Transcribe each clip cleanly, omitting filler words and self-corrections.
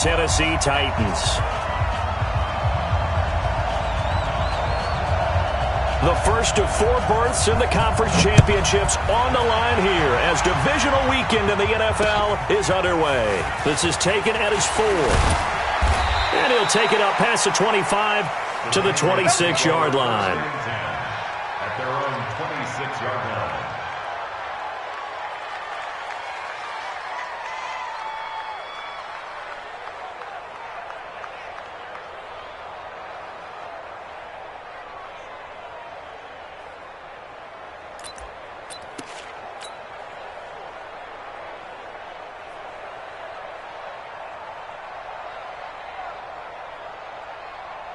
Tennessee Titans. The first of 4 berths in the conference championships on the line here as divisional weekend in the NFL is underway. This is taken at his 4. And he'll take it up past the 25 to the 26-yard line. At their own 26-yard line.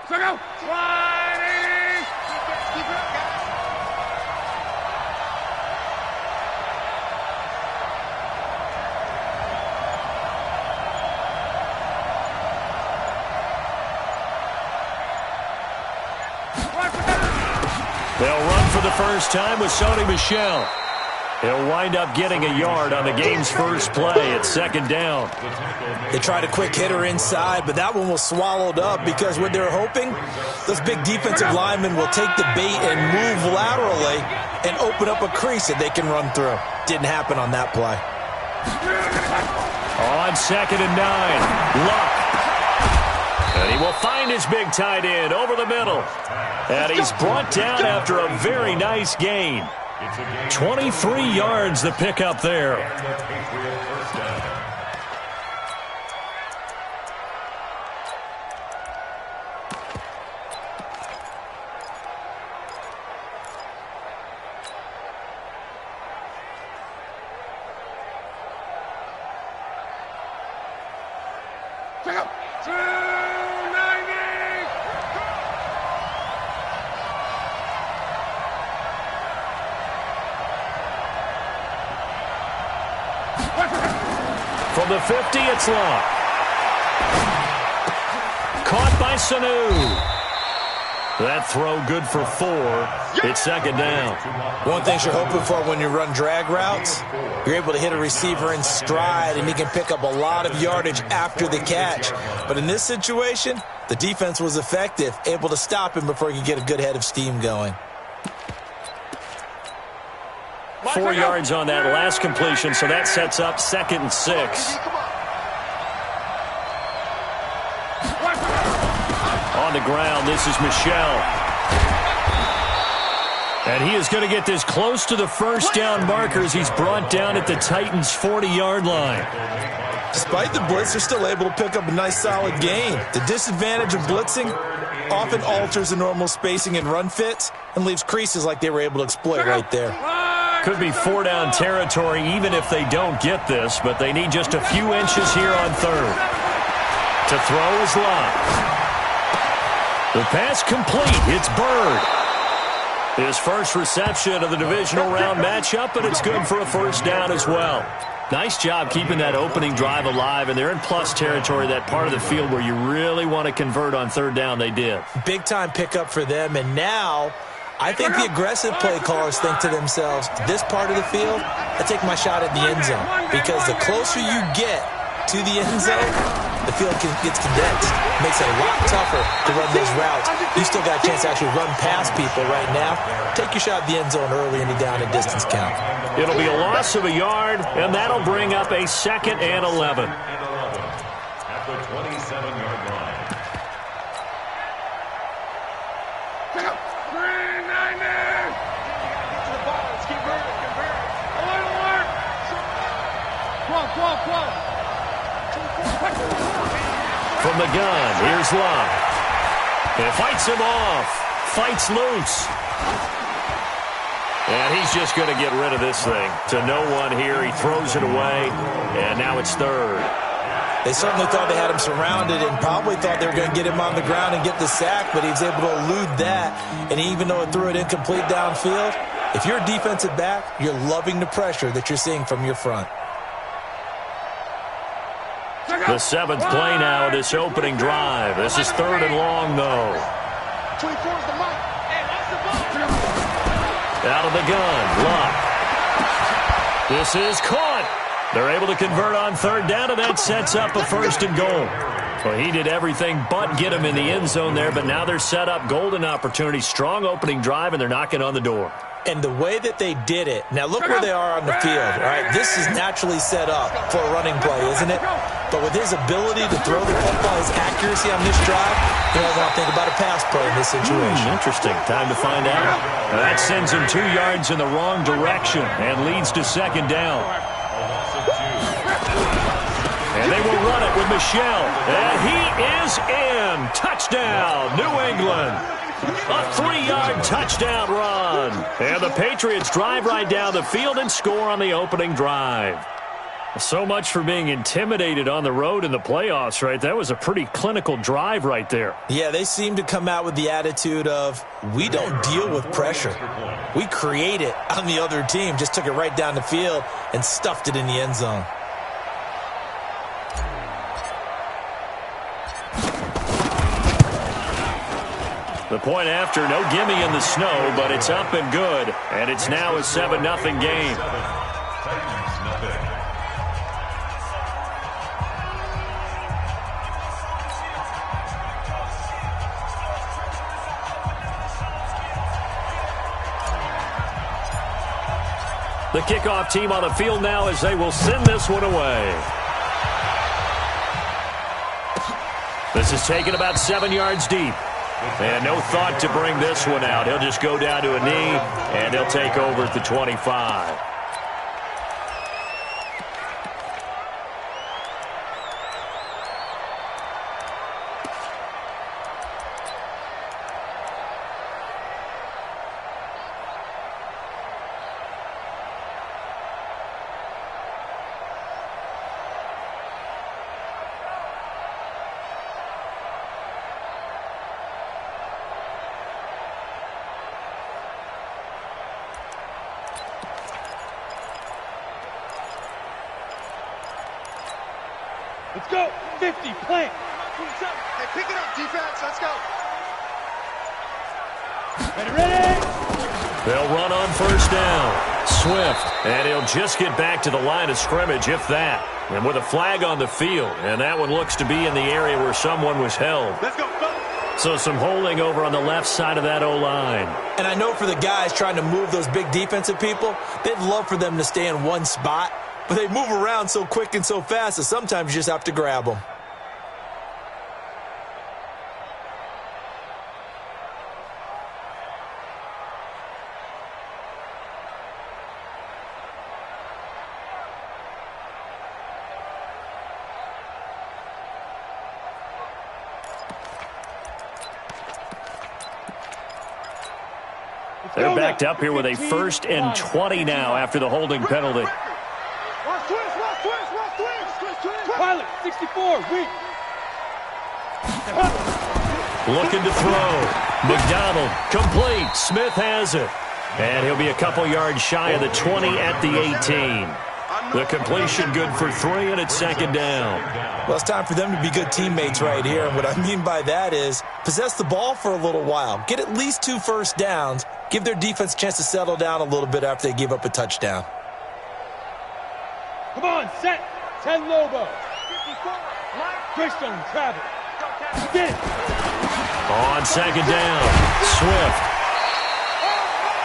So go. They'll run for the first time with Sony Michel. He'll wind up getting a yard on the game's first play at 2nd down. They tried a quick hitter inside, but that one was swallowed up because what they're hoping, those big defensive linemen will take the bait and move laterally and open up a crease that they can run through. Didn't happen on that play. On 2nd and 9, Luck. And he will find his big tight end over the middle. And he's brought down after a very nice gain. 23 yards the pickup there. From the 50, it's Luck. Caught by Sanu. That throw good for 4. It's 2nd down. One thing you're hoping for when you run drag routes, you're able to hit a receiver in stride, and he can pick up a lot of yardage after the catch. But in this situation, the defense was effective, able to stop him before he could get a good head of steam going. 4 yards on that last completion, so that sets up 2nd and 6. On the ground, this is Michel. And he is going to get this close to the first down markers. He's brought down at the Titans' 40-yard line. Despite the blitz, they're still able to pick up a nice solid gain. The disadvantage of blitzing often alters the normal spacing and run fits and leaves creases like they were able to exploit right there. Could be 4-down territory even if they don't get this, but they need just a few inches here on 3rd. To throw is Luck. The pass complete. It's Bird. His first reception of the divisional round matchup, but it's good for a first down as well. Nice job keeping that opening drive alive, and they're in plus territory, that part of the field where you really want to convert on 3rd down. They did. Big-time pickup for them, and now I think the aggressive play callers think to themselves, this part of the field, I take my shot at the end zone. Because the closer you get to the end zone, the field gets condensed. Makes it a lot tougher to run those routes. You still got a chance to actually run past people right now. Take your shot at the end zone early in the down and distance count. It'll be a loss of a yard, and that'll bring up a 2nd and 11. At the 27-yard line. From the gun, here's Luck. And fights him off. Fights loose. And he's just going to get rid of this thing. To no one here. He throws it away. And now it's 3rd. They certainly thought they had him surrounded and probably thought they were going to get him on the ground and get the sack, but he was able to elude that. And even though it threw it incomplete downfield, if you're a defensive back, you're loving the pressure that you're seeing from your front. The 7th play now of this opening drive. This is 3rd and long, though. Out of the gun, Luck. This is caught. They're able to convert on 3rd down, and that sets up a 1st and goal. Well, he did everything but get him in the end zone there, but now they're set up. Golden opportunity, strong opening drive, and they're knocking on the door. And the way that they did it, now look where they are on the field, all right? This is naturally set up for a running play, isn't it? But with his ability to throw the football, his accuracy on this drive, you don't want to think about a pass play in this situation. Interesting. Time to find out. That sends him 2 yards in the wrong direction and leads to second down. And they will run it with Michelle. And he is in. Touchdown, New England. A 3-yard touchdown run. And the Patriots drive right down the field and score on the opening drive. So much for being intimidated on the road in the playoffs, right? That was a pretty clinical drive right there. Yeah, they seem to come out with the attitude of, we don't deal with pressure. We create it on the other team. Just took it right down the field and stuffed it in the end zone. The point after, no gimme in the snow, but it's up and good. And it's now a 7-0 game. The kickoff team on the field now as they will send this one away. This is taken about 7 yards deep. And no thought to bring this one out. He'll just go down to a knee, and he'll take over at the 25. Let's go. 50, plant. Hey, pick it up, defense. Let's go. Ready? They'll run on first down. Swift, and he'll just get back to the line of scrimmage, if that. And with a flag on the field, and that one looks to be in the area where someone was held. Let's go. Go. So some holding over on the left side of that O-line. And I know for the guys trying to move those big defensive people, they'd love for them to stay in one spot. But they move around so quick and so fast that sometimes you just have to grab them. They're backed up here with a 1st and 20 now after the holding penalty. Pilot, 64, weak. Looking to throw. McDonald, complete. Smith has it. And he'll be a couple yards shy of the 20 at the 18. The completion good for 3, and it's second down. Well, it's time for them to be good teammates right here. And what I mean by that is possess the ball for a little while. Get at least 2 first downs. Give their defense a chance to settle down a little bit after they give up a touchdown. Come on, set. 10 Lobo. Christian, Travis. Get it. On second down, Swift.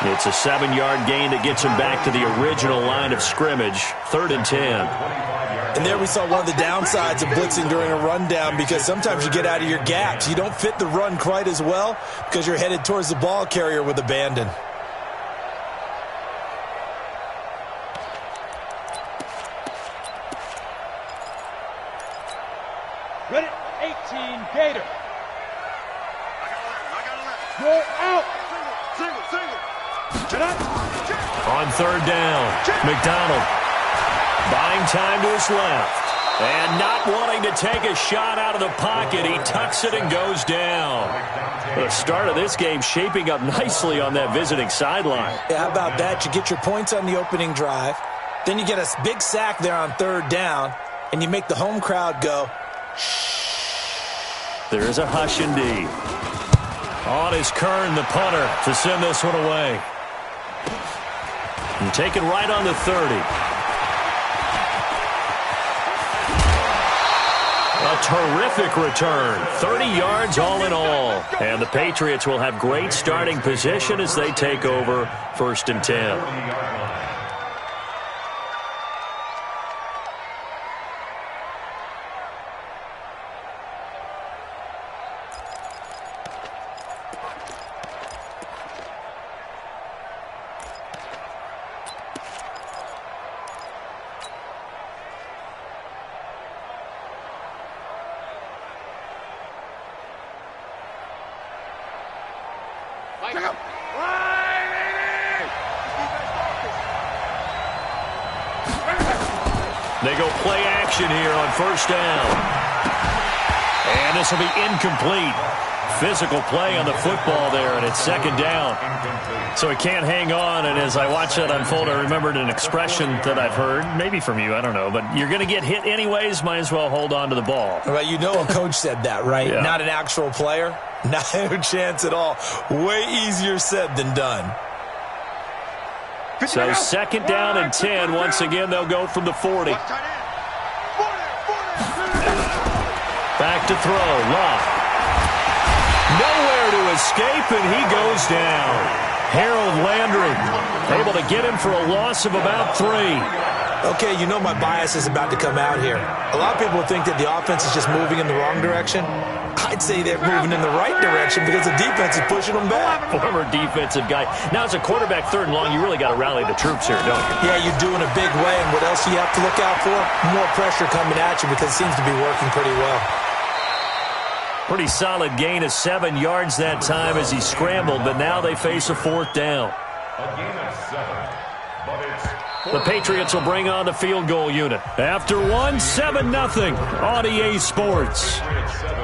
It's a 7-yard gain that gets him back to the original line of scrimmage. 3rd and 10. And there we saw one of the downsides of blitzing during a rundown, because sometimes you get out of your gaps. You don't fit the run quite as well because you're headed towards the ball carrier with abandon. Ready, 18, Gator. Roll out. On 3rd down, McDonald buying time to his left. And not wanting to take a shot out of the pocket, he tucks it and goes down. The start of this game shaping up nicely on that visiting sideline. Yeah, how about that? You get your points on the opening drive. Then you get a big sack there on 3rd down, and you make the home crowd go, there is a hush indeed. On is Kern, the punter, to send this one away. And taken right on the 30. A terrific return. 30 yards all in all. And the Patriots will have great starting position as they take over 1st and 10. They go play action here on 1st down. And this will be incomplete. Physical play on the football there, and it's 2nd down. So he can't hang on, and as I watch that unfold, I remembered an expression that I've heard, maybe from you, I don't know, but you're going to get hit anyways, might as well hold on to the ball. Well, you know a coach said that, right? Yeah. Not an actual player. No chance at all. Way easier said than done. So 2nd down and 10. Once again, they'll go from the 40. Back to throw. Love. Nowhere to escape, and he goes down. Harold Landry able to get him for a loss of about 3. Okay, you know my bias is about to come out here. A lot of people think that the offense is just moving in the wrong direction. I'd say they're moving in the right direction because the defense is pushing them back. Former defensive guy. Now, as a quarterback 3rd and long, you really got to rally the troops here, don't you? Yeah, you do in a big way. And what else do you have to look out for? More pressure coming at you because it seems to be working pretty well. Pretty solid gain of 7 yards that time as he scrambled, but now they face a 4th down. A gain of 7, but it's The Patriots will bring on the field goal unit. After 7-0 on EA Sports. Patriots 7,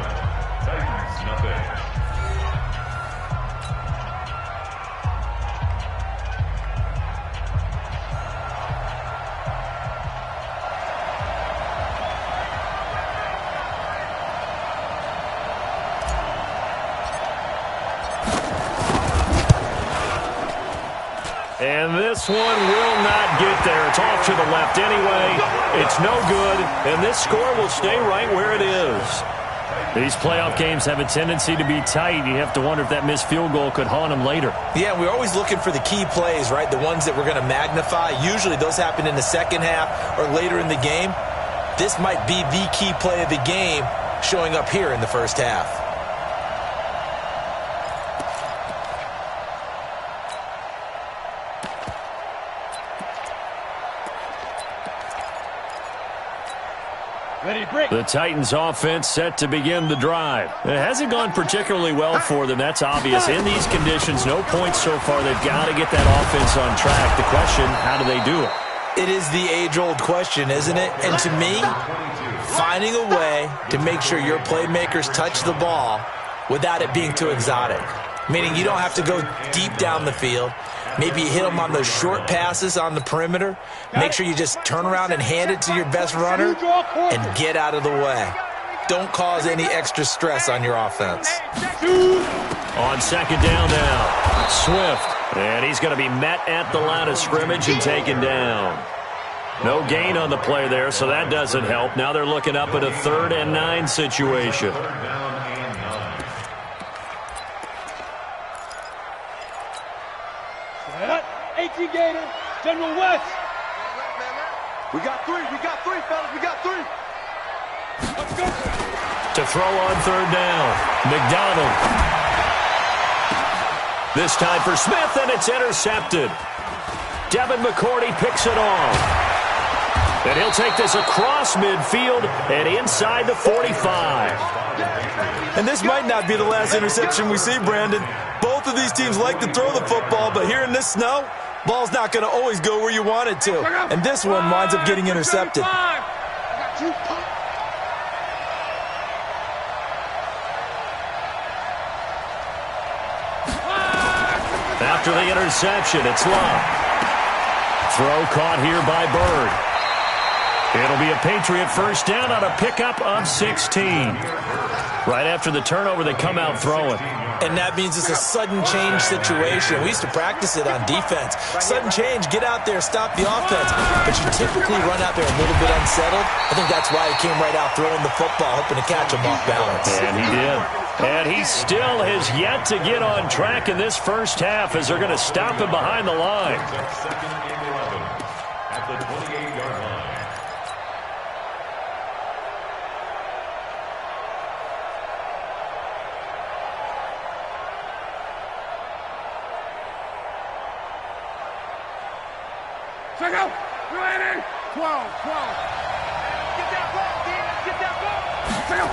Titans nothing. And this one will not get there. It's off to the left anyway. It's no good, and this score will stay right where it is. These playoff games have a tendency to be tight. You have to wonder if that missed field goal could haunt them later. Yeah, we're always looking for the key plays, right? The ones that we're going to magnify. Usually those happen in the second half or later in the game. This might be the key play of the game showing up here in the first half. The Titans offense set to begin the drive. It hasn't gone particularly well for them. That's obvious. In these conditions, no points so far. They've got to get that offense on track. The question, how do they do it? It is the age-old question, isn't it? And to me, finding a way to make sure your playmakers touch the ball without it being too exotic. Meaning you don't have to go deep down the field. Maybe you hit them on those short passes on the perimeter. Make sure you just turn around and hand it to your best runner and get out of the way. Don't cause any extra stress on your offense. On second down now, Swift. And he's going to be met at the line of scrimmage and taken down. No gain on the play there, so that doesn't help. Now they're looking up at a 3rd and 9 situation. 3rd down and 9. Set. 18 Gator, General West. We got three, fellas, we got 3. Let's go. To throw on 3rd down, McDonald. This time for Smith, and it's intercepted. Devin McCourty picks it off. And he'll take this across midfield and inside the 45. And this might not be the last interception we see, Brandon. Both of these teams like to throw the football, but here in this snow, ball's not going to always go where you want it to. And this one winds up getting intercepted. After the interception, it's Love. Throw caught here by Bird. It'll be a Patriot first down on a pickup of 16. Right after the turnover, they come out throwing. And that means it's a sudden change situation. We used to practice it on defense. Sudden change, get out there, stop the offense. But you typically run out there a little bit unsettled. I think that's why he came right out throwing the football, hoping to catch him off balance. And he did. And he still has yet to get on track in this first half as they're going to stop him behind the line. Second and 11 at the 28-yard line. Check out. Ready. 12. Get that ball, Dennis. Get that ball. Check out.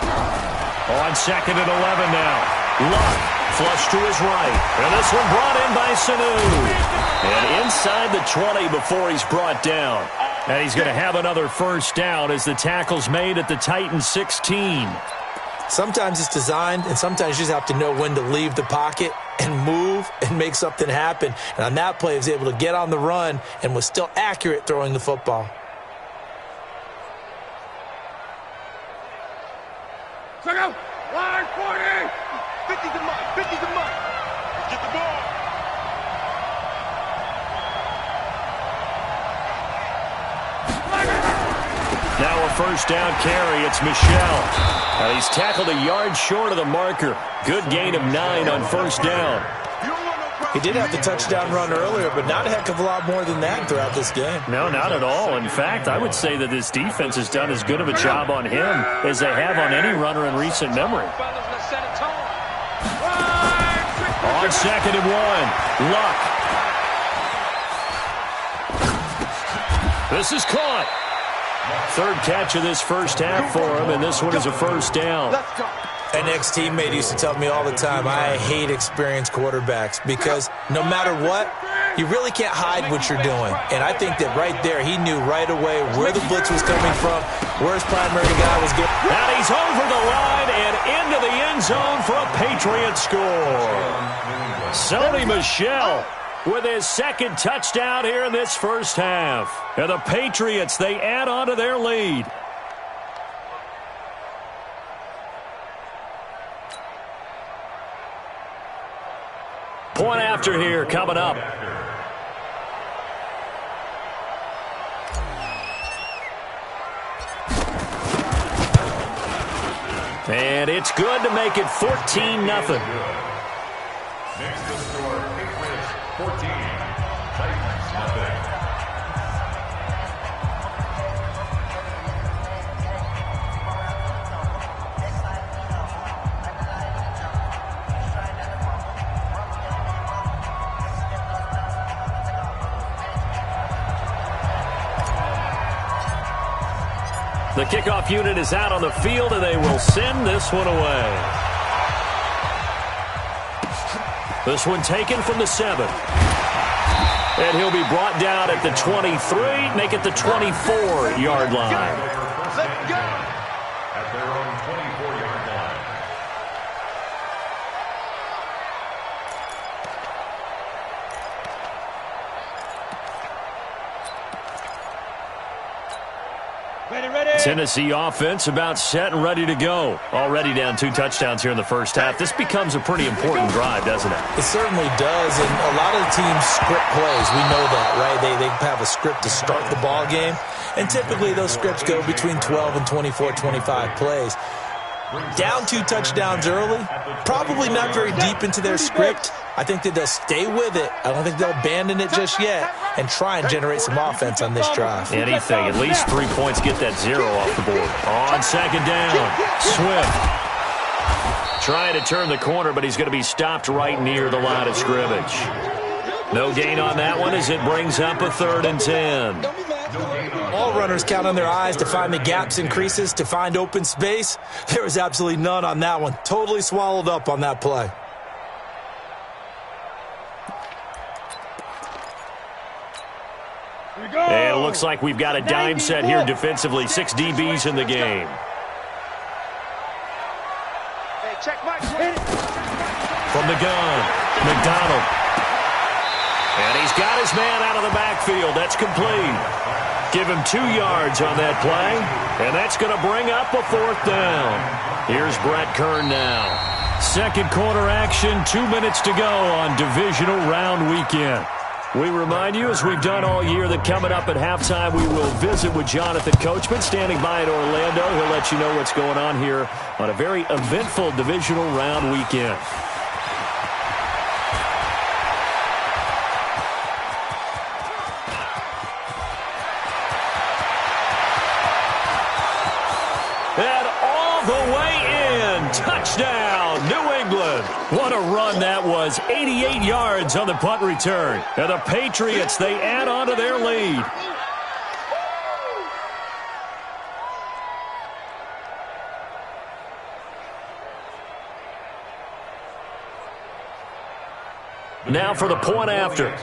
On second and 11 now. Luck flush to his right. And this one brought in by Sanu. And inside the 20 before he's brought down. And he's going to have another first down as the tackle's made at the Titans 16. Sometimes it's designed, and sometimes you just have to know when to leave the pocket and move and make something happen. And on that play, he was able to get on the run and was still accurate throwing the football. Check out. Line 40. 50 to Mike. 50 to Mike. Get the ball. Now a first down carry. It's Michelle. He's tackled a yard short of the marker. Good gain of 9 on first down. He did have the touchdown run earlier, but not a heck of a lot more than that throughout this game. No, not at all. In fact, I would say that this defense has done as good of a job on him as they have on any runner in recent memory. On second and 1, Luck. This is caught. Third catch of this first half for him, and this one is a first down. An ex-teammate used to tell me all the time, I hate experienced quarterbacks because no matter what, you really can't hide what you're doing. And I think that right there, he knew right away where the blitz was coming from, where his primary guy was going. And he's over the line and into the end zone for a Patriot score. Sony Michel with his second touchdown here in this first half. And the Patriots, they add on to their lead. Point after here coming up. And it's good to make it 14-0. Next to score, Patriots 14, Titans nothing. The kickoff unit is out on the field, and they will send this one away. This one taken from the 7. And he'll be brought down at the 23, make it the 24-yard line. Let's go! At their own 24-yard line. Ready. Tennessee offense about set and ready to go. Already down 2 touchdowns here in the first half. This becomes a pretty important drive, doesn't it? It certainly does, and a lot of the teams script plays. We know that, right? They have a script to start the ball game, and typically those scripts go between 12 and 24, 25 plays. Down 2 touchdowns early, probably not very deep into their script. I think that they'll stay with it. I don't think they'll abandon it just yet and try and generate some offense on this drive. Anything, at least 3 points, get that 0 off the board. On second down, Swift. Trying to turn the corner, but he's going to be stopped right near the line of scrimmage. No gain on that one as it brings up a 3rd and 10. All runners count on their eyes to find the gaps and creases, to find open space. There was absolutely none on that one. Totally swallowed up on that play. And it looks like we've got a dime set here defensively. 6 DBs in the game. Hey, check Mike. From the gun, McDonald. And he's got his man out of the backfield. That's complete. Give him 2 yards on that play, and that's going to bring up a 4th down. Here's Brett Kern now. Second quarter action, 2 minutes to go on Divisional Round Weekend. We remind you, as we've done all year, that coming up at halftime, we will visit with Jonathan Coachman standing by in Orlando. He'll let you know what's going on here on a very eventful Divisional Round Weekend. And all the way in, touchdown, New England. What a run that was, 88 yards on the punt return. And the Patriots, they add on to their lead. Now for the point after.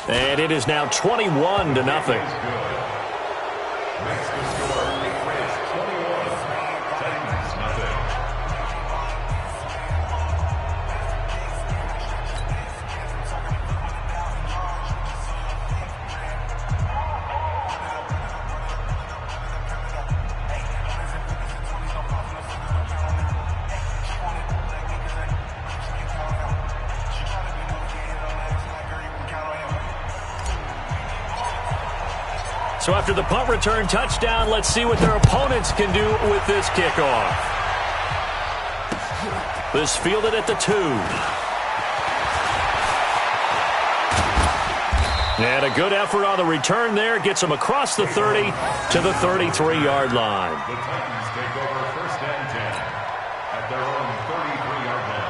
And it is now 21-0. So after the punt return touchdown, let's see what their opponents can do with this kickoff. This fielded at the 2. And a good effort on the return there. Gets them across the 30 to the 33-yard line. The Titans take over 1st and 10 at their own 33-yard line.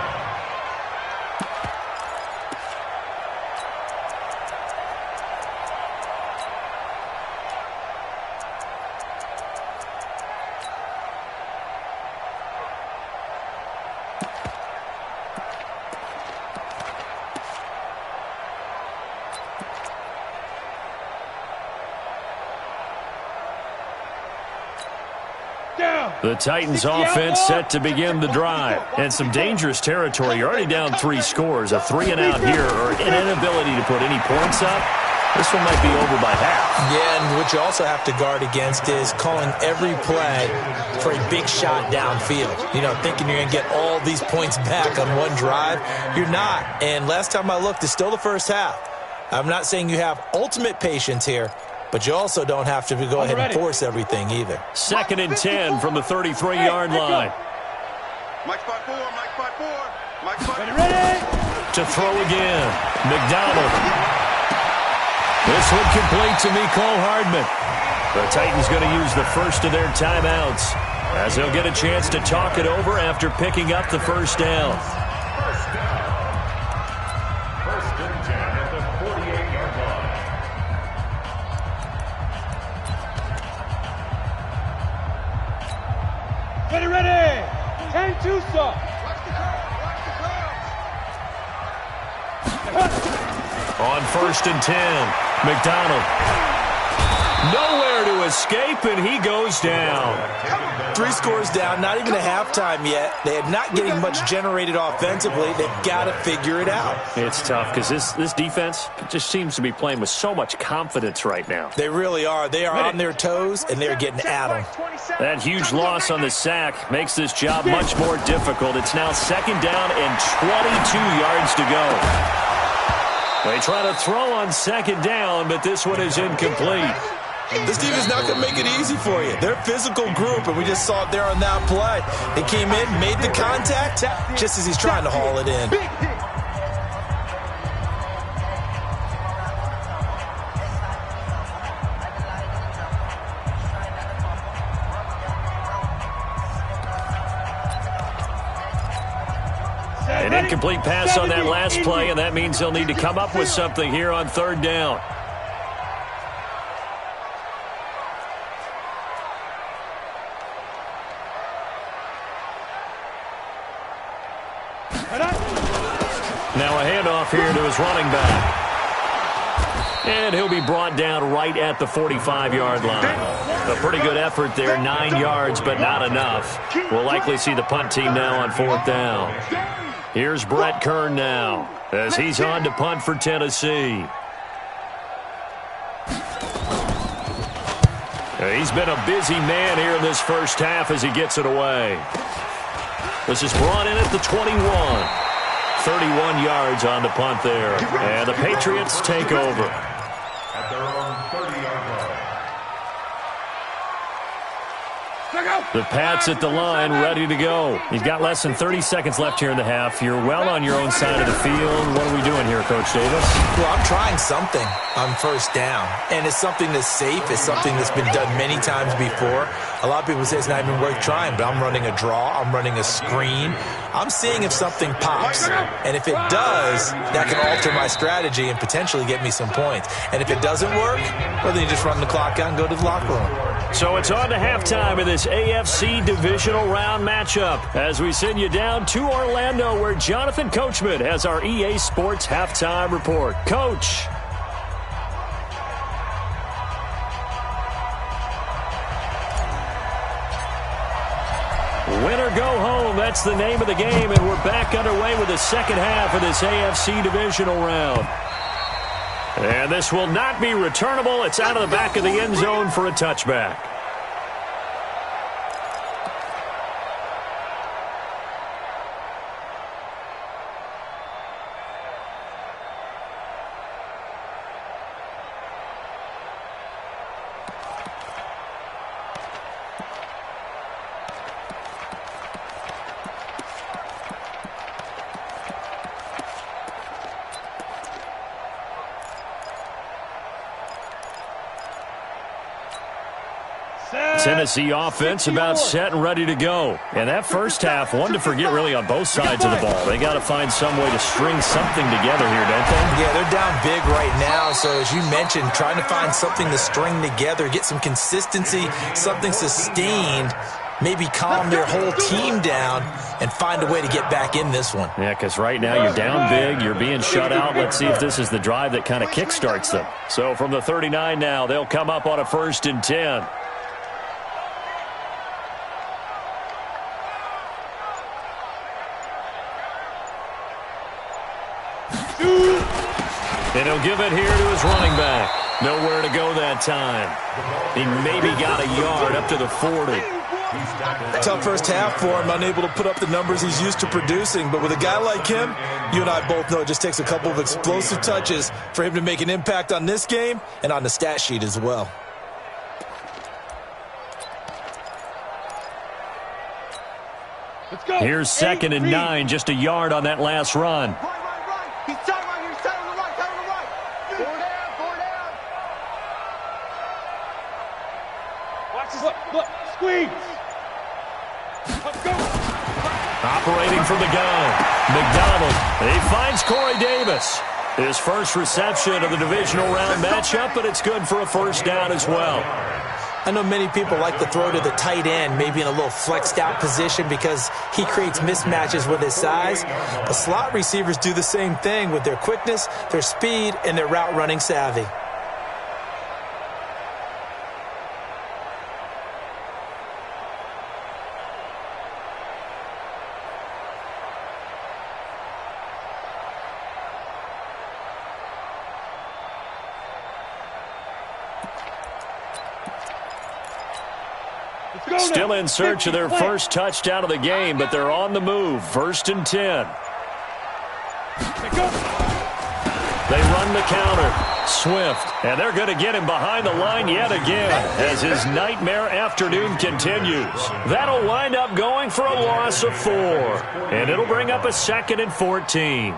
The Titans offense set to begin the drive. And some dangerous territory. You're already down 3 scores. A 3-and-out here, or an inability to put any points up. This one might be over by half. Yeah, and what you also have to guard against is calling every play for a big shot downfield. You know, thinking you're going to get all these points back on one drive. You're not. And last time I looked, it's still the first half. I'm not saying you have ultimate patience here, but you also don't have to go ahead and force everything either. 2nd and 10 from the 33-yard line. Mike spot 4, Mike spot 4. Mike spot 4. Ready? To throw again, McDonald. This one complete to Mecole Hardman. The Titans going to use the first of their timeouts as they'll get a chance to talk it over after picking up the first down. First down. 1st and 10 at the 48-yard line. Ready? 10-2, sir. On 1st and 10, McDonald. Nowhere to escape, and he goes down. 3 scores down, not even a halftime yet. They are not getting much generated offensively. They've got to figure it out. It's tough because this defense just seems to be playing with so much confidence right now. They really are. They are on their toes, and they're getting at them. That huge loss on the sack makes this job much more difficult. It's now 2nd down and 22 yards to go. They try to throw on 2nd down, but this one is incomplete. This team is not going to make it easy for you. They're a physical group, and we just saw it there on that play. They came in, made the contact, just as he's trying to haul it in. An incomplete pass on that last play, and that means they'll need to come up with something here on 3rd down. Now a handoff here to his running back. And he'll be brought down right at the 45-yard line. A pretty good effort there, 9 yards, but not enough. We'll likely see the punt team now on 4th down. Here's Brett Kern now as he's on to punt for Tennessee. He's been a busy man here in this first half as he gets it away. This is brought in at the 21. 31 yards on the punt there. And the Patriots take over. At their own 30-yard line. The Pats at the line, ready to go. You've got less than 30 seconds left here in the half. You're well on your own side of the field. What are we doing here, Coach Davis? Well, I'm trying something on first down, and it's something that's safe. It's something that's been done many times before. A lot of people say it's not even worth trying, but I'm running a draw. I'm running a screen. I'm seeing if something pops, and if it does, that can alter my strategy and potentially get me some points. And if it doesn't work, well, then you just run the clock out and go to the locker room. So it's on to halftime of this AFC Divisional Round matchup as we send you down to Orlando where Jonathan Coachman has our EA Sports Halftime Report. Coach. Win or go home, that's the name of the game, and we're back underway with the second half of this AFC Divisional Round. And this will not be returnable. It's out of the back of the end zone for a touchback. Tennessee offense about set and ready to go. And that first half, one to forget really on both sides of the ball. They got to find some way to string something together here, don't they? Yeah, they're down big right now. So as you mentioned, trying to find something to string together, get some consistency, something sustained, maybe calm their whole team down and find a way to get back in this one. Yeah, because right now you're down big, you're being shut out. Let's see if this is the drive that kind of kickstarts them. So from the 39 now, they'll come up on a 1st and 10. And he'll give it here to his running back. Nowhere to go that time. He maybe got a yard up to the 40. Tough first half for him, unable to put up the numbers he's used to producing. But with a guy like him, you and I both know it just takes a couple of explosive touches for him to make an impact on this game and on the stat sheet as well. Let's go. Here's 2nd and 9, just a yard on that last run. Right. He's tight right here. He's tight on the right. Four down. Watch this. Look. Squeeze. Let's go. Operating from the gun, McDonald. He finds Corey Davis. His first reception of the divisional round matchup, but it's good for a first down as well. I know many people like to throw to the tight end, maybe in a little flexed out position because he creates mismatches with his size. The slot receivers do the same thing with their quickness, their speed, and their route running savvy. Still in search of their first touchdown of the game, but they're on the move. 1st and 10. They run the counter. Swift, and they're going to get him behind the line yet again as his nightmare afternoon continues. That'll wind up going for a loss of 4, and it'll bring up a 2nd and 14.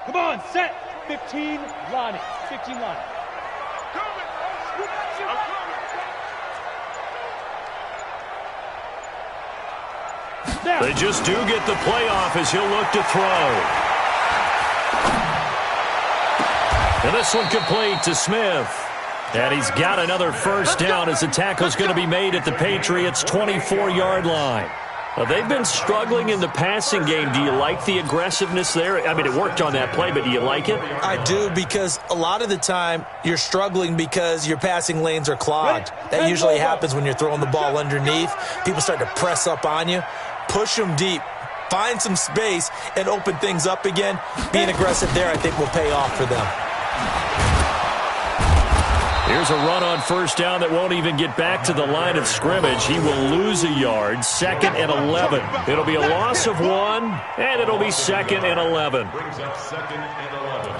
Come on, set. 15 line. 15 line. They just do get the playoff as he'll look to throw. And this one complete to Smith. And he's got another first down as the tackle's going to be made at the Patriots' 24-yard line. Well, they've been struggling in the passing game. Do you like the aggressiveness there? I mean, it worked on that play, but do you like it? I do, because a lot of the time you're struggling because your passing lanes are clogged. That usually happens when you're throwing the ball underneath. People start to press up on you. Push them deep. Find some space and open things up again. Being aggressive there, I think, will pay off for them. Here's a run on first down that won't even get back to the line of scrimmage. He will lose a yard. 2nd and 11. It'll be a loss of 1, and it'll be 2nd and 11. Brings up 2nd and 11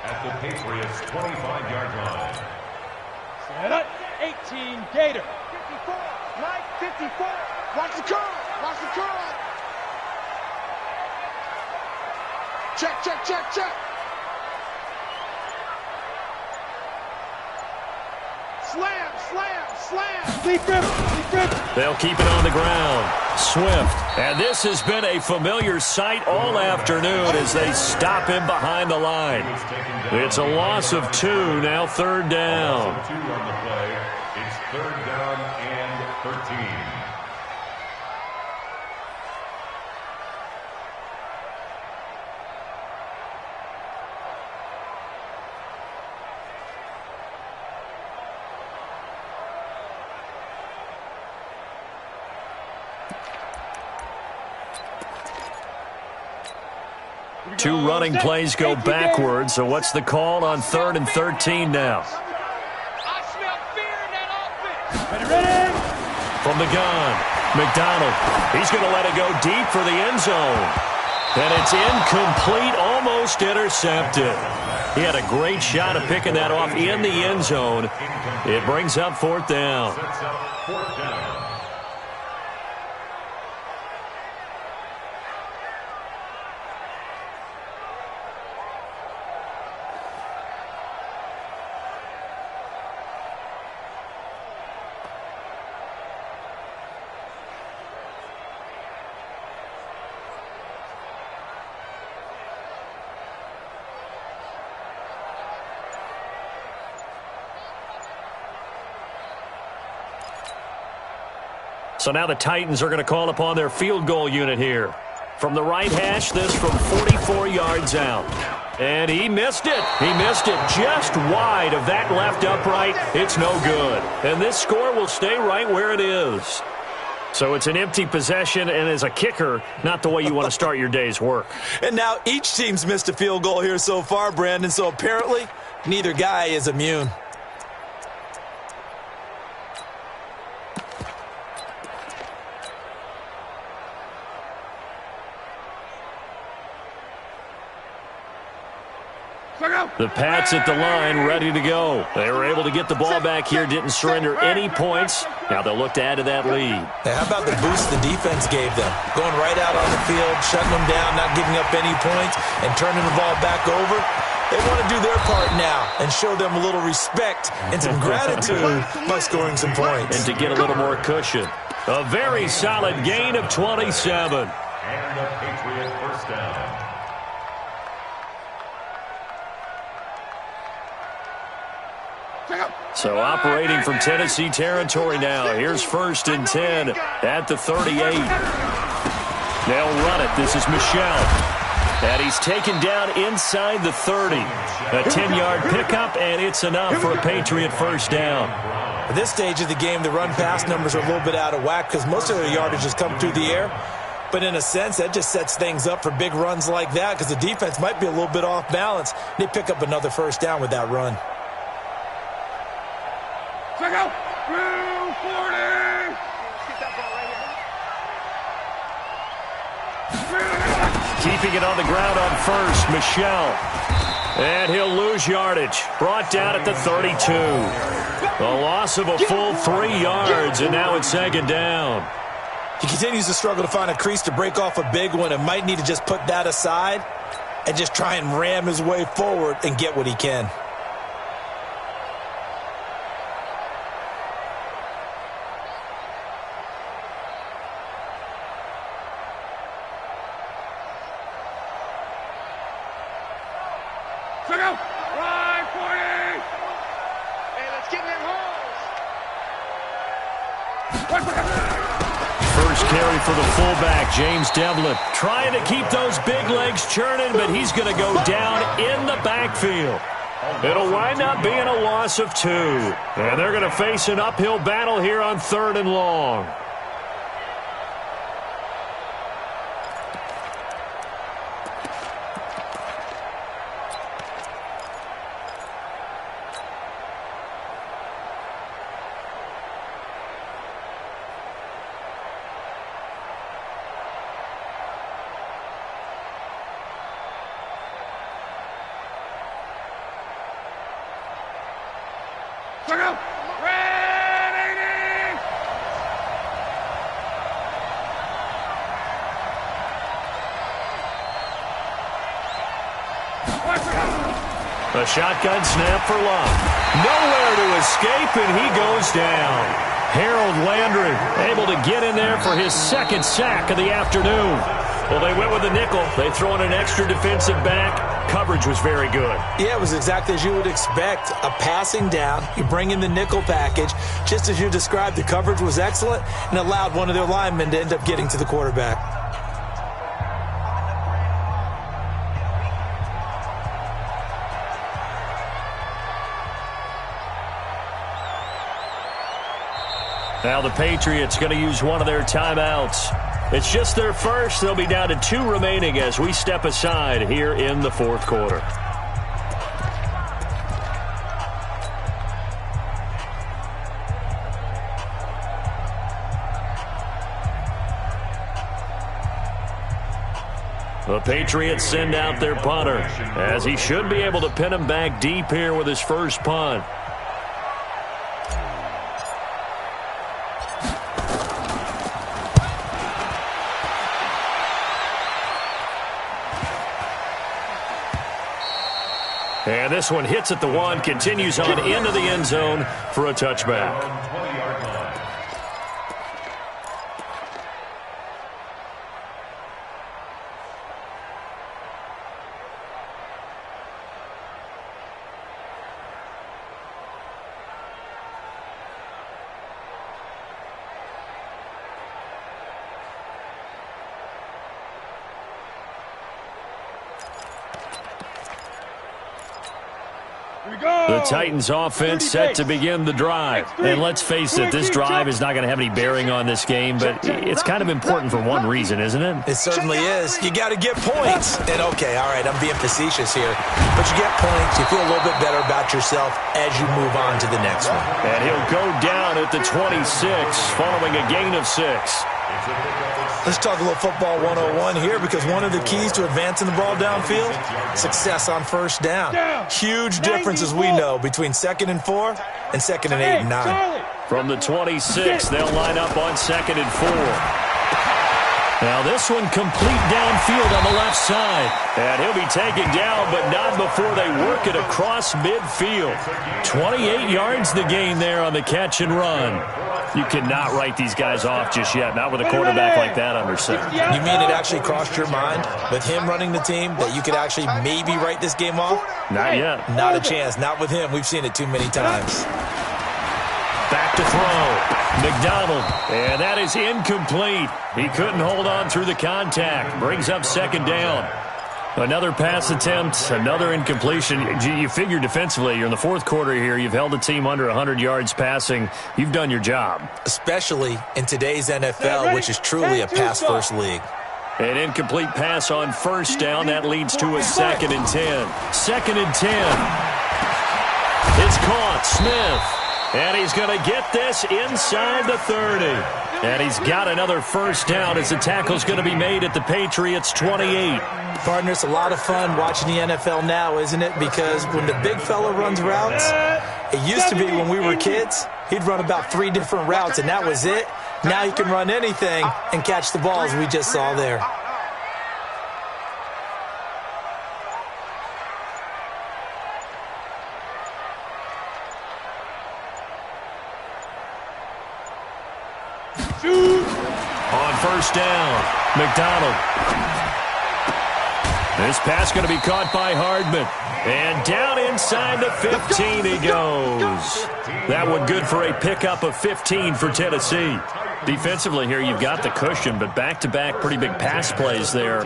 at the Patriots' 25-yard line. Set up. 18, Gator. 54, Mike, 54. Watch the curl. Watch the curl. Check, check, check, check. Slam, slam, slam. Deep grip, deep grip. They'll keep it on the ground. Swift. And this has been a familiar sight all afternoon as they stop him behind the line. It's a loss of 2, now 3rd down. Loss of 2 on the play. It's 3rd down and 13. Two running plays go backwards, so what's the call on 3rd and 13 now? I smell fear in that offense. Ready? From the gun, McDonald. He's going to let it go deep for the end zone. And it's incomplete, almost intercepted. He had a great shot of picking that off in the end zone. It brings up 4th down. Sets up 4th down. So now the Titans are going to call upon their field goal unit here. From the right hash, this from 44 yards out. And he missed it. He missed it just wide of that left upright. It's no good. And this score will stay right where it is. So it's an empty possession, and as a kicker, not the way you want to start your day's work. And now each team's missed a field goal here so far, Brandon, so apparently neither guy is immune. The Pats at the line, ready to go. They were able to get the ball back here, didn't surrender any points. Now they'll look to add to that lead. Hey, how about the boost the defense gave them? Going right out on the field, shutting them down, not giving up any points, and turning the ball back over. They want to do their part now and show them a little respect and some gratitude by scoring some points. And to get a little more cushion. A very solid gain of 27. And the Patriot first down. So operating from Tennessee territory now. Here's 1st and 10 at the 38. They'll run it. This is Michelle. And he's taken down inside the 30. A 10-yard pickup, and it's enough for a Patriot first down. At this stage of the game, the run-pass numbers are a little bit out of whack because most of their yardage has come through the air. But in a sense, that just sets things up for big runs like that because the defense might be a little bit off balance. They pick up another first down with that run. Check out. 40. Keeping it on the ground on first, Michelle. And he'll lose yardage. Brought down at the 32. A loss of a full 3 yards, and now it's 2nd down. He continues to struggle to find a crease to break off a big one and might need to just put that aside and just try and ram his way forward and get what he can. Check out. Right. First carry for the fullback, James Devlin. Trying to keep those big legs churning, but he's going to go down in the backfield. It'll wind up being a loss of 2. And they're going to face an uphill battle here on 3rd and long. A shotgun snap for Love. Nowhere to escape, and he goes down. Harold Landry able to get in there for his 2nd sack of the afternoon. Well, they went with the nickel. They throw in an extra defensive back. Coverage was very good. Yeah, it was exactly as you would expect. A passing down. You bring in the nickel package. Just as you described, the coverage was excellent and allowed one of their linemen to end up getting to the quarterback. Now the Patriots going to use one of their timeouts. It's just their first. They'll be down to 2 remaining as we step aside here in the 4th quarter. The Patriots send out their punter, as he should be able to pin him back deep here with his first punt. And this one hits at the 1, continues on into the end zone for a touchback. The Titans offense set to begin the drive. And let's face it, this drive is not going to have any bearing on this game, but it's kind of important for one reason, isn't it? It certainly is. You got to get points. And okay, all right, I'm being facetious here. But you get points, you feel a little bit better about yourself as you move on to the next one. And he'll go down at the 26 following a gain of 6. Let's talk a little football 101 here, because one of the keys to advancing the ball downfield, success on first down. Huge difference, as we know, between 2nd and 4 and 2nd and 8 and 9. From the 26, they'll line up on 2nd and 4. Now this one complete downfield on the left side. And he'll be taken down, but not before they work it across midfield. 28 yards the gain there on the catch and run. You cannot write these guys off just yet, not with a quarterback like that under center. You mean it actually crossed your mind with him running the team that you could actually maybe write this game off? Not yet. Not a chance. Not with him. We've seen it too many times. Back to throw. McDonald. And that is incomplete. He couldn't hold on through the contact. Brings up 2nd down. Another pass attempt, another incompletion. You figure defensively, you're in the 4th quarter here. You've held the team under 100 yards passing. You've done your job. Especially in today's NFL, which is truly a pass-first league. An incomplete pass on 1st down. That leads to a 2nd and 10. 2nd and 10. It's caught. Smith. And he's going to get this inside the 30. And he's got another 1st down as the tackle's going to be made at the Patriots' 28. Partner, it's a lot of fun watching the NFL now, isn't it? Because when the big fella runs routes, it used to be when we were kids, he'd run about 3 different routes, and that was it. Now he can run anything and catch the balls we just saw there. On 1st down, McDonald. This pass going to be caught by Hardman. And down inside the 15 he goes. That one good for a pickup of 15 for Tennessee. Defensively here, you've got the cushion, but back-to-back pretty big pass plays there.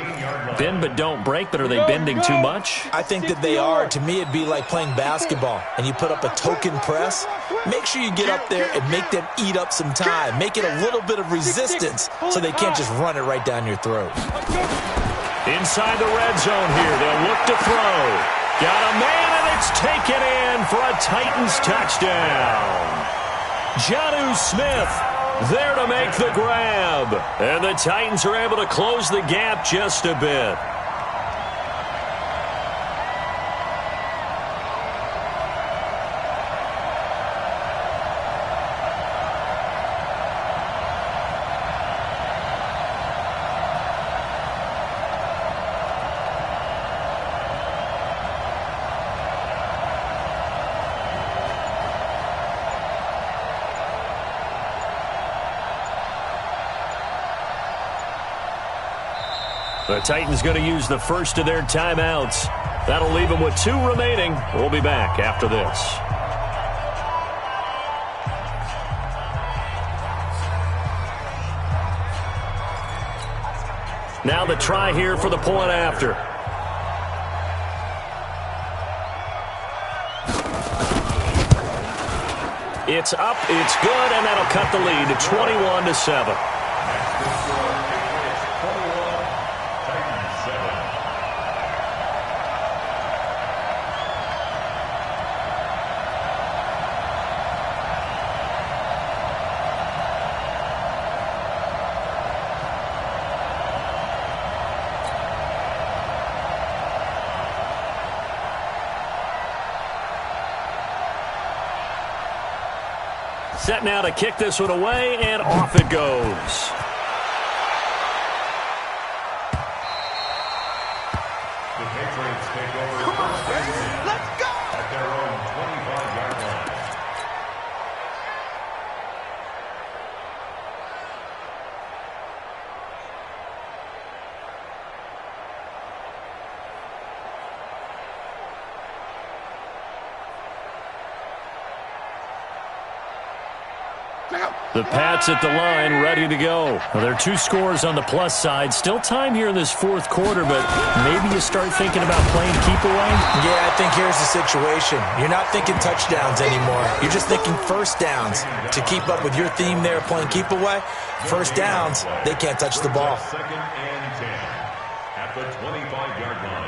Bend but don't break, but are they bending too much? I think that they are. To me, it'd be like playing basketball, and you put up a token press. Make sure you get up there and make them eat up some time. Make it a little bit of resistance so they can't just run it right down your throat. Inside the red zone here, they'll look to throw. Got a man, and it's taken in for a Titans touchdown. Jonnu Smith there to make the grab. And the Titans are able to close the gap just a bit. The Titans going to use the first of their timeouts. That'll leave them with 2 remaining. We'll be back after this. Now the try here for the point after. It's up, it's good, and that'll cut the lead to 21-7. Set now to kick this one away, and off it goes. The Patriots take over first and 10. Let's go! At their own 25-yard line. The Pats at the line, ready to go. Well, there are 2 scores on the plus side. Still time here in this 4th quarter, but maybe you start thinking about playing keep away? Yeah, I think here's the situation. You're not thinking touchdowns anymore. You're just thinking first downs. To keep up with your theme there, playing keep away, first downs, they can't touch the ball. 2nd and 10 at the 25-yard line.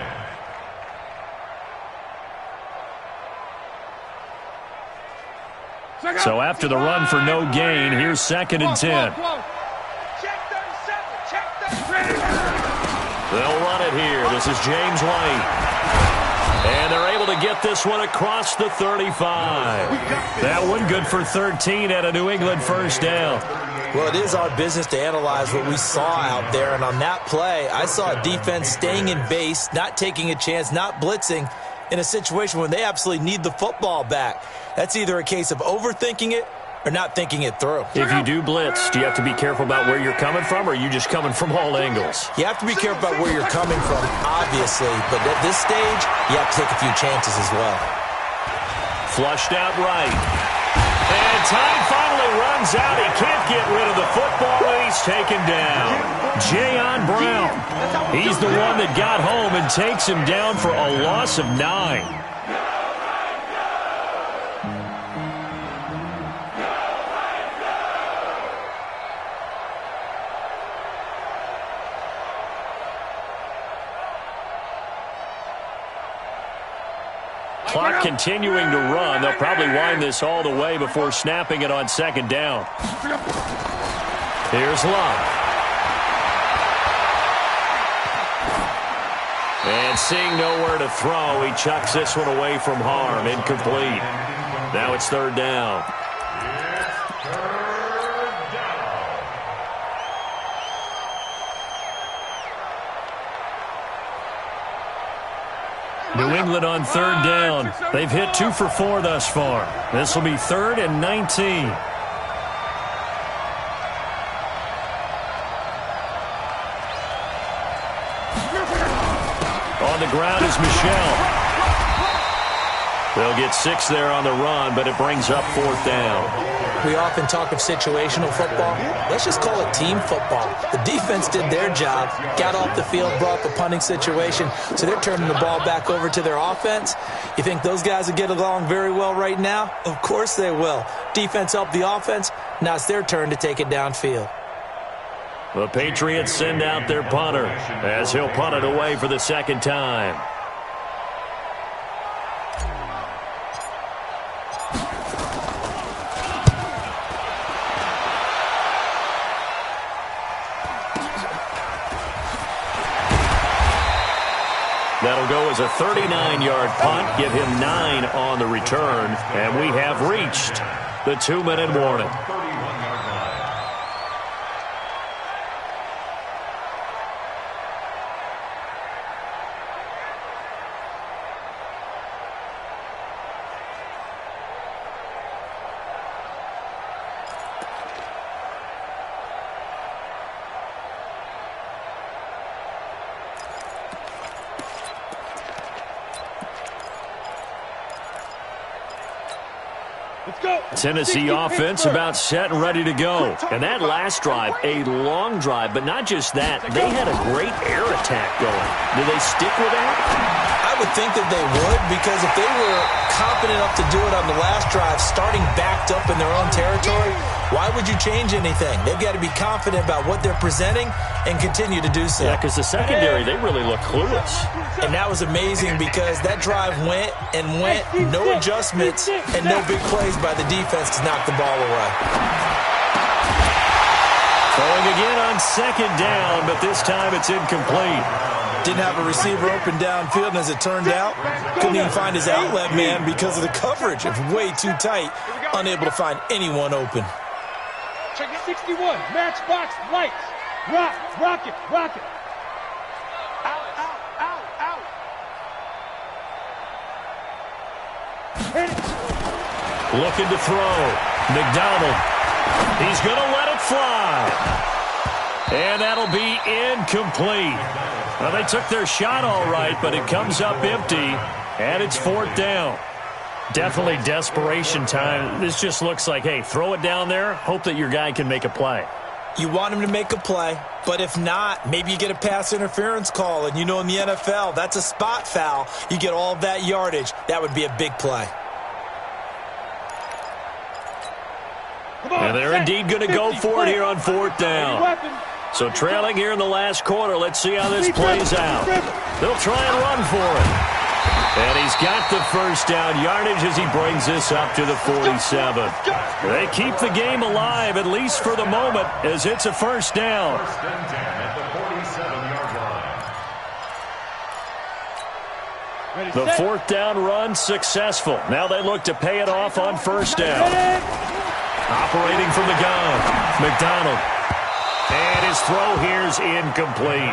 So after the run for no gain, here's 2nd and 10. Check 37. Check 37. They'll run it here. This is James White. And they're able to get this one across the 35. That one good for 13 at a New England first down. Well, it is our business to analyze what we saw out there, and on that play, I saw a defense staying in base, not taking a chance, not blitzing, in a situation when they absolutely need the football back. That's either a case of overthinking it or not thinking it through. If you do blitz, do you have to be careful about where you're coming from, or are you just coming from all angles? You have to be careful about where you're coming from, obviously, but at this stage, you have to take a few chances as well. Flushed out right. And time finally runs out. He can't get rid of the football, and he's taken down. Jayon Brown. He's the one that got home and takes him down for a loss of 9. Clock continuing to run. They'll probably wind this all the way before snapping it on 2nd down. Here's Love. And seeing nowhere to throw, he chucks this one away from harm. Incomplete. Now it's 3rd down. New England on 3rd down. They've hit 2 for 4 thus far. This will be 3rd and 19. On the ground is Michelle. They'll get 6 there on the run, but it brings up 4th down. We often talk of situational football. Let's just call it team football. The defense did their job, got off the field, brought the punting situation, so they're turning the ball back over to their offense. You think those guys will get along very well right now? Of course they will. Defense helped the offense. Now it's their turn to take it downfield. The Patriots send out their punter as he'll punt it away for the 2nd time. That'll go as a 39-yard punt, give him 9 on the return, and we have reached the 2-minute warning. Tennessee offense about set and ready to go. And that last drive, a long drive, but not just that. They had a great air attack going. Do they stick with that? I would think that they would, because if they were confident enough to do it on the last drive, starting backed up in their own territory, why would you change anything? They've got to be confident about what they're presenting and continue to do so. Yeah, because the secondary, they really look clueless. And that was amazing because that drive went and went, no adjustments, and no big plays by the defense to knock the ball away. Throwing again on 2nd down, but this time it's incomplete. Didn't have a receiver open downfield, and as it turned out, couldn't even find his outlet man because of the coverage. It was way too tight, unable to find anyone open. Check it, 61, matchbox, lights, rocket. Out. Hit it. Looking to throw. McDonald. He's going to let it fly. And that'll be incomplete. Well, they took their shot all right, but it comes up empty, and it's 4th down. Definitely desperation time. This just looks like, hey, throw it down there, hope that your guy can make a play. You want him to make a play, but if not, maybe you get a pass interference call, and you know in the NFL, that's a spot foul. You get all of that yardage. That would be a big play. And they're indeed going to go for it here on 4th down. So trailing here in the last quarter, let's see how this plays out. They'll try and run for it. And he's got the 1st down yardage as he brings this up to the 47. They keep the game alive, at least for the moment, as it's a 1st down. The 4th down run successful. Now they look to pay it off on 1st down. Operating from the gun, McDonald. And his throw here's incomplete.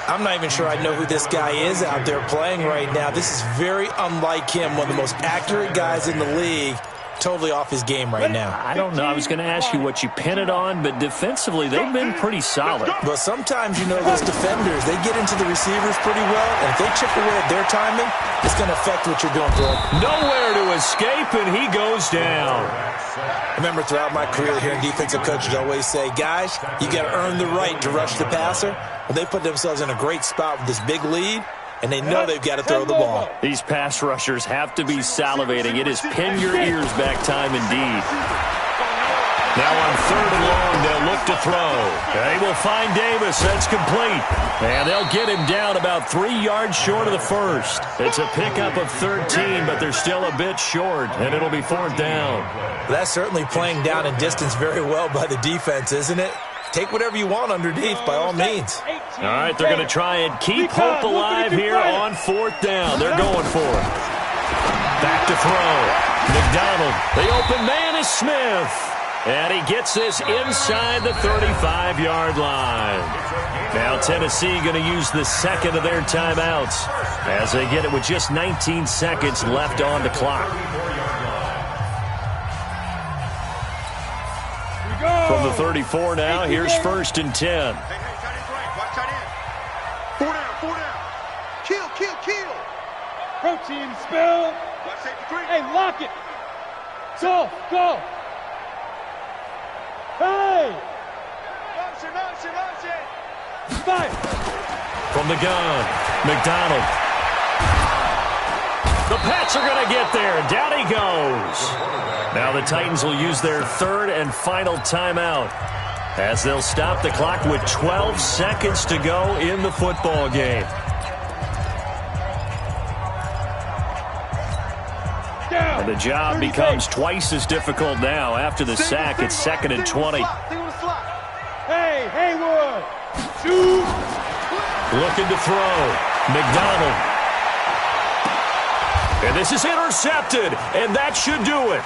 I'm not even sure I know who this guy is out there playing right now. This is very unlike him, one of the most accurate guys in the league. Totally off his game right now. I don't know. I was going to ask you what you pin it on, but defensively, they've been pretty solid. But sometimes, you know, those defenders, they get into the receivers pretty well, and if they chip away at their timing, it's going to affect what you're doing for them. Nowhere to escape, and he goes down. I remember throughout my career hearing defensive coaches always say, guys, you got to earn the right to rush the passer. Well, they put themselves in a great spot with this big lead, and they know they've got to throw the ball. These pass rushers have to be salivating. It is pin your ears back time indeed. Now on 3rd and long, they'll look to throw. They will find Davis. That's complete. And they'll get him down about 3 yards short of the 1st. It's a pickup of 13, but they're still a bit short, and it'll be 4th down. That's certainly playing down in distance very well by the defense, isn't it? Take whatever you want underneath, by all means. All right, they're going to try and keep hope alive here on 4th down. They're going for it. Back to throw. McDonald. The open man is Smith. And he gets this inside the 35-yard line. Now Tennessee going to use the 2nd of their timeouts as they get it with just 19 seconds left on the clock. From the 34 now, here's 1st and 10. Hey, tight end's right. Watch tight end. 4 down. Kill. Lock it. Go. Go. Hey. Motion. Fight. From the gun, McDonald. The Pats are going to get there. Down he goes. Now the Titans will use their third and final timeout as they'll stop the clock with 12 seconds to go in the football game. And the job becomes twice as difficult now. After the sack, it's 2nd and 20. Hey, Haywood. Shoot. Looking to throw. McDonald. And this is intercepted, and that should do it.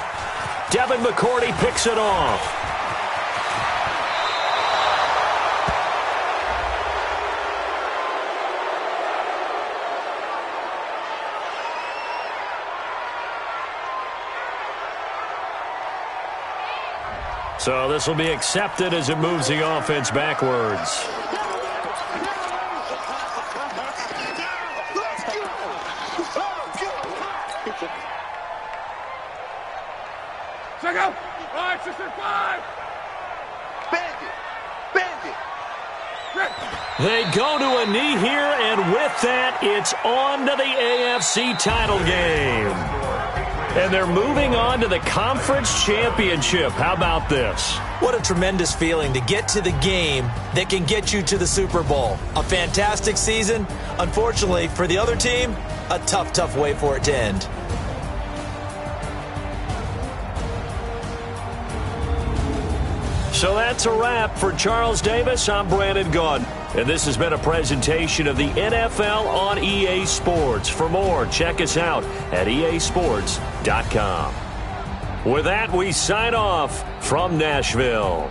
Devin McCourty picks it off. So this will be accepted as it moves the offense backwards. Check out. All right, 6-5. Bandit. They go to a knee here, and with that, it's on to the AFC title game. And they're moving on to the conference championship. How about this? What a tremendous feeling to get to the game that can get you to the Super Bowl. A fantastic season. Unfortunately, for the other team, a tough way for it to end. So that's a wrap. For Charles Davis, I'm Brandon Gaudin. And this has been a presentation of the NFL on EA Sports. For more, check us out at easports.com. With that, we sign off from Nashville.